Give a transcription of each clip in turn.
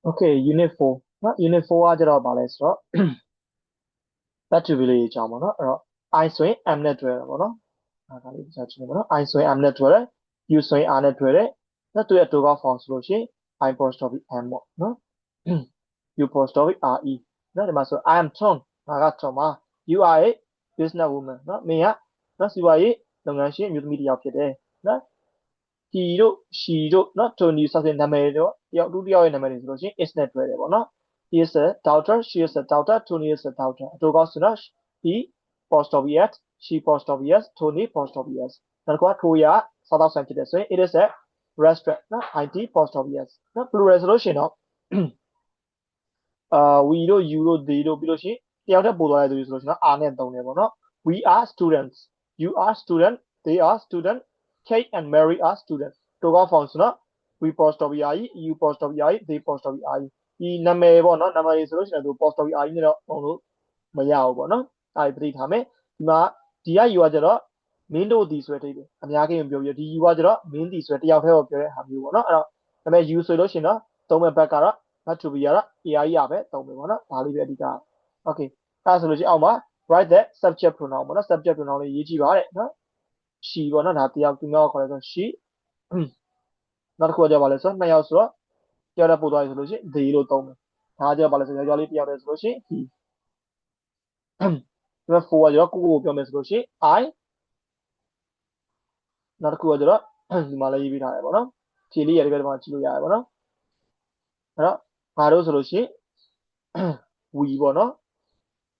Okay unit 4နော် unit 4ကကျတော့ဗာလဲဆိုတော့ back to village အကြောင်းပေါ့နော်အဲ့တော့ I ဆိုရင် M နဲ့တွဲတာပေါ့နော်ဒါလေးကြာကြည့်နေပေါ့နော် I ဆိုရင် M နဲ့တွဲတယ် U ဆိုရင် R နဲ့တွဲတယ်နော်သူရဲ့အတူက form ဆိုလို့ရှိရင် I apostrophe M ပေါ့နော် U apostrophe RE နော်ဒီမှာဆို I am Tom ငါက Tom ပါ You are a business woman နော်မင်းကနော်စီးပွားရေးလုပ်ငန်းရှင်အမျိုးသမီးတစ်ယောက်ဖြစ်တယ်နော် he တို့ she တို့နော် Tony ဆိုတဲ့နာမည်တော့တယောက်ရဲ့နာမည်တွေဆိုလို့ရှိရင် is နဲ့တွဲတယ်ပေါ့နော် he is a doctor she is a doctor Tony is a doctor အတူကောဆိုတော့ he apostrophe s she apostrophe s Tony apostrophe s နောက်တစ်ခုကထိုးရစားတော့ဆိုင်ဖြစ်တယ်ဆိုရင် it is a restaurant နော် IT apostrophe s နော် plural ဆိုလို့ရှိရင်တော့we တို့ you တို့ they တို့ပြီးလို့ရှိရင်တယောက်တည်းပို့သွားတဲ့သူတွေဆိုလို့ရှိရင်တော့ are နဲ့သုံးတယ်ပေါ့နော် we are students you are student they are student Kate and Mary are students တို့က form ဆိုတော့ we apostrophe re you apostrophe re they apostrophe re ဒီနာမည်ပေါ့နော်နာမည်တွေဆိုလို့ရှိရင်သူ apostrophe re နဲ့တော့ပုံလို့မရဘူးပေါ့နော်အဲ့ဒါသတိထားမယ်ဒီမှာဒီက you ကကျတော့မင်းတို့ဒီဆိုတဲ့အဓိပ္ပာယ်အများကြီးပြောပြဒီ you ကကျတော့မင်းဒီဆိုတဲ့တယောက်တည်းကိုပြောတဲ့ဟာမျိုးပေါ့နော်အဲ့တော့ဒါပေမဲ့ you ဆိုလို့ရှိရင်တော့သုံးမဲ့ဘက်ကတော့ not to be ကတော့ AI ရပဲသုံးမယ်ပေါ့နော်ဒါလေးပဲအဓိက okay အဲ့ဒါဆိုလို့ရှိရင်အောက်မှာ write the subject pronoun ပေါ့နော် subject pronoun လေးရေးကြည့်ပါတဲ့နော် she ပေါ့နော်ဒါတယောက်သူများကိုခေါ်လဲဆို she နောက်တစ်ခုကကြပါလဲဆိုတော့နှစ်ယောက်ဆိုတော့တယောက်တည်းပို့သွားပြီဆိုလို့ရှိရင် they လို့သုံးမယ်ဒါကြပါလဲဆိုယောက်ျားလေးတယောက်တည်းဆိုလို့ရှိရင် he ဒီမှာ for ကကျတော့ကိုပြောမယ်ဆိုလို့ရှိရင် I နောက်တစ်ခုကကျတော့ဒီမှာလည်းရေးပေးထားတယ်ပေါ့နော်ဖြေလေးရတဲ့ဘက်မှာကြည့်လို့ရတယ်ပေါ့နော်အဲ့တော့ငါတို့ဆိုလို့ရှိရင် we ပေါ့နော်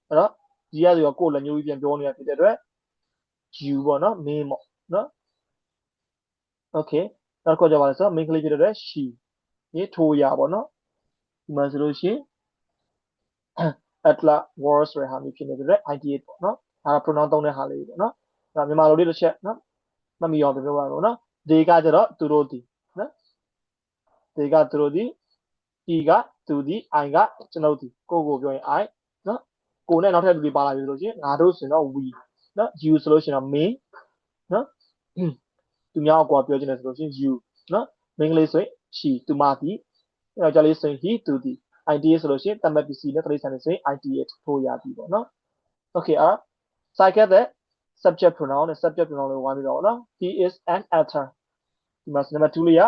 အဲ့တော့ဒီကဆိုတော့ကိုလက်ညှိုးကြီးပြန်ပြောနေတာဖြစ်တဲ့အတွက် you ပေါ့နော်မင်းပေါ့နော် okay နောက်တစ်ခုကြပါလဲဆိုတော့ main ကလေးဖြစ်တဲ့အတွက် she ဒီထိုးရပေါ့နော်ဒီမှာဆိုလို့ရှိရင် atla war ဆိုတဲ့ဟာမျိုးဖြစ်နေတဲ့အတွက် ideate ပေါ့နော်ဒါက pronoun သုံးတဲ့ဟာလေးပေါ့နော်ဒါမြန်မာလိုလေးတစ်ချက်နော်မှတ်မိအောင်ပြောပါတော့နော် they ကကျတော့သူတို့ဒီနော် they ကသူတို့ဒီ he ကသူဒီ I ကကျွန်ုပ်ဒီကိုပြောရင် I နော်ကိုနဲ့နောက်ထပ်လူတွေပါလာပြီဆိုလို့ရှိရင်ငါတို့ဆိုရင်တော့ we နော် you ဆိုလို့ရှိရင်တော့ me နော်သူများကိုပြောချင်တယ်ဆိုလို့ရှိရင် you နော်မင်္ဂလိပ်ဆိုရင် she သူမဒီယောက်ျားလေးဆိုရင် he သူဒီ idea ဆိုလို့ရှိရင်တမတ်ပစ္စည်းနဲ့တိရစ္ဆာန်တွေဆိုရင် idea ထိုးရပြီပေါ့နော် okay အဲ့ cycle တဲ့ subject pronoun နဲ့ subject pronoun လို့ဝိုင်းပြီးတော့နော် he is an actor ဒီမှာ number 2လေးက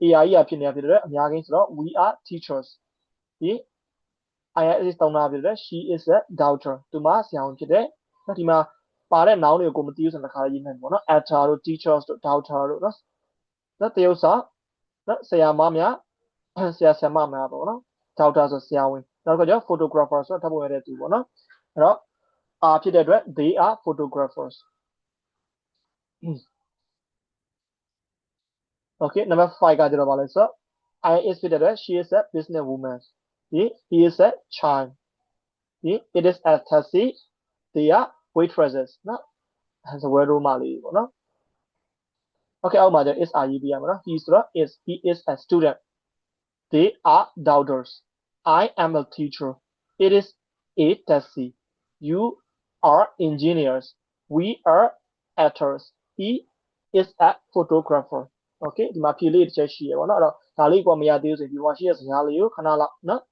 AI ရဖြစ်နေတာဖြစ်တဲ့အများကြီးဆိုတော့ we are teachers ဒီ IIS တောင်းတာဖြစ်တဲ့ she is a doctor သူမဆရာဝန်ဖြစ်တဲ့ဒီမှာပါတဲ့ noun တွေကိုကိုမသိဘူးဆိုတော့တစ်ခါရေးနိုင်ပေါ့နော် actor တို့ teachers တို့ doctor တို့နော်တရုပ်စာနော်ဆရာမများဆရာဆရာမများပေါ့နော် doctor ဆိုဆရာဝန်နောက်ကကျ photographer ဆိုတော့ဓာတ်ပုံရတဲ့သူပေါ့နော်အဲ့တော့ဖြစ်တဲ့အတွက် they are photographers okay number 5ကကျတော့ဗာလဲဆိုတော့ I is ဖြစ်တဲ့အတွက် she is a business woman he is a child it is a taxi they are waitresses နော်စဝဲရိုးမလေးပေါ့နော် okay အောက်မှာကျ is are ရေးပြရမှာနော် he ဆိုတော့ he is a student they are doctors I am a teacher it is a taxi you are engineers we are actors he is a photographer okay ဒီမှာဖြေလေးတစ်ချက်ရှိရပါတော့အဲ့တော့ဒါလေးကိုမရသေးဘူးဆိုရင်ဒီမှာရှိတဲ့စကားလေးကိုခဏလောက်နော်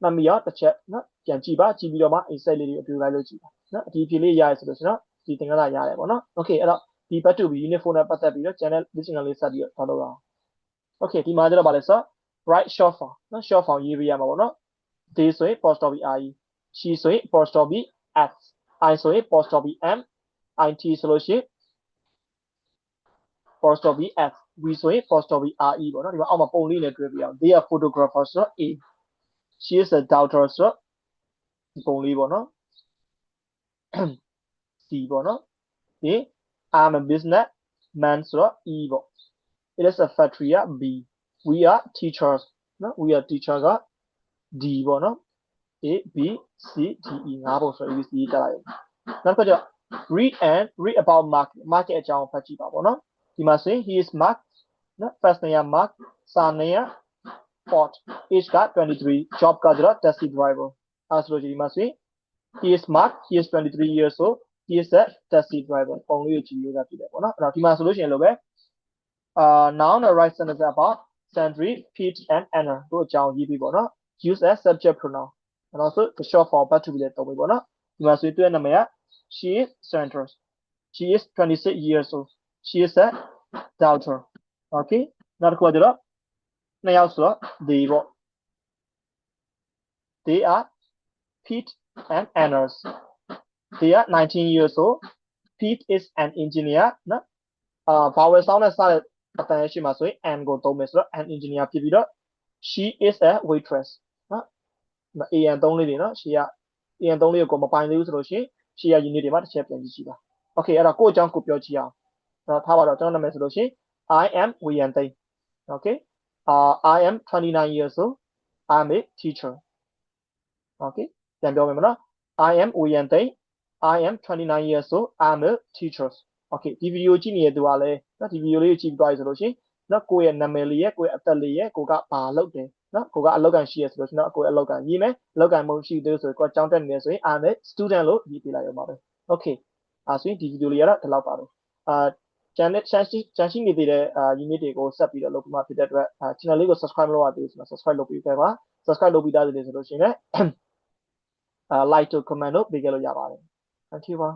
မှတ်မိအောင်တစ်ချက်နော်ပြန်ကြည့်ပါကြည့်ပြီးတော့မှ insight လေးတွေအတူလိုက်လို့ကြည့်ပါနော်ဒီဖြေလေးရရဆိုလို့ဆိုတော့ဒီသင်ခန်းစာရတယ်ပေါ့နော် okay အဲ့တော့ဒီ back to be unit 4နဲ့ပတ်သက်ပြီးတော့ channel လေ့ကျင့်ခန်းလေးဆက်ပြီးတော့လုပ်အောင် okay ဒီမှာကျတော့ဗာလဲဆိုတော့ write short form နော် short form ရေးပေးရမှာပေါ့နော် they ဆိုရင် apostrophe re she ဆိုရင် apostrophe s I ဆိုရင် apostrophe m it ဆိုလို့ရှိရင် apostrophe s we ဆိုရင် apostrophe re ပေါ့နော်ဒီမှာအောက်မှာပုံလေးနဲ့တွဲပြအောင် they are photographers ဆိုတော့ a she is a doctor ဆိုတော့ဒီပုံလေးပေါ့နော် c ပေါ့နော်ဒီ I'm a business man ဆိုတော့ e ပေါ့ it is a factory က b we are teachers နော် we are teacher က d ပေါ့နော် a b c d e ငါးပုံဆို abc တက်လိုက်နောက်တစ်ခါကျ read about mark ရဲ့အကြောင်းဖတ်ကြည့်ပါပေါ့နော်ဒီမှာဆိုရင် he is mark နော် first name က mark စာနေရ Ford age က23 job ကကျတော့ taxi driver အဲဆိုလို့ဒီမှာဆိုရင် he is mark he is 23 years old he is a taxi driver ပုံလေးကိုကြည့်လို့ရဖြစ်တယ်ပေါ့နော်အဲ့တော့ဒီမှာဆိုလို့ရှိရင်လို့ပဲnoun or right sentence about sundry Pete and Anna တို့အကြောင်းရေးပြီးပေါ့နော် use as subject pronoun နော်ဆို the short form ပတ်တူပြီးလဲတုံးပြီပေါ့နော်ဒီမှာဆိုသူရဲ့နာမည်က she is Sandra she is 26 years old she is a daughter okay နောက်တစ်ခုကကျတော့နှစ်ယောက်ဆိုတော့ they ပေါ့ they are Pete and Anna they are 19 years old Pete is an engineer နော်vowel sound နဲ့စတဲ့အတန်ရှိမှာဆိုရင် and ကိုသုံးမယ်ဆိုတော့ an engineer ဖြစ်ပြီးတော့ she is a waitress နော် an သုံးလေးတွေနော် she က an သုံးလေးကိုမပိုင်သေးဘူးဆိုလို့ရှိရင် she က unit တွေမှာတစ်ချက်ပြန်ကြည့်ကြည့်ပါ okay အဲ့တော့ကိုယ့်အကြောင်းကိုပြောကြည့်အောင်နော်ထားပါတော့ကျွန်တော်နာမည်ဆိုလို့ရှိရင် I am Wian Tei okay I am 29 years old I'm a teacher okay ပြန်ပြောမယ်မနော် I am Wian Tei I am 29 years old I'm a teacher okay ဒီဗီဒီယိုကြည့်နေတဲ့သူကလည်းနော်ဒီဗီဒီယိုလေးကိုကြည့်ပြီးသွားပြီဆိုလို့ရှိရင်နော်ကိုယ့်ရဲ့နာမည်လေးရဲ့ကိုယ့်ရဲ့အသက်လေးရဲ့ကိုကဘာလုပ်တယ်နော်ကိုကအလောက်ကန်ရှိရဆိုလို့ရှိရင်တော့ကိုယ့်ရဲ့အလောက်ကန်ရေးမယ်အလောက်ကန်မဟုတ်ရှိသေးဆိုရင်ကိုကကြောင်းတက်နေတယ်ဆိုရင် I'm a student လို့ရေးပြလိုက်ရမှာပဲ okay ဆိုရင်ဒီဗီဒီယိုလေးကတော့ဒီလောက်ပါပဲကျန်ရှိနေသေးတဲ့unit တွေကိုဆက်ပြီးတော့လုပ်ပြမှာဖြစ်တဲ့အတွက်channel လေးကို subscribe လုပ်ရသေးဆိုတော့ subscribe လုပ်ပြီးခဲ့ပါ subscribe လုပ်ပြီးသားဆိုလို့ရှိရင်လည်းlike to comment လို့ပေးခဲ့လို့ရပါတယ် thank you ပါ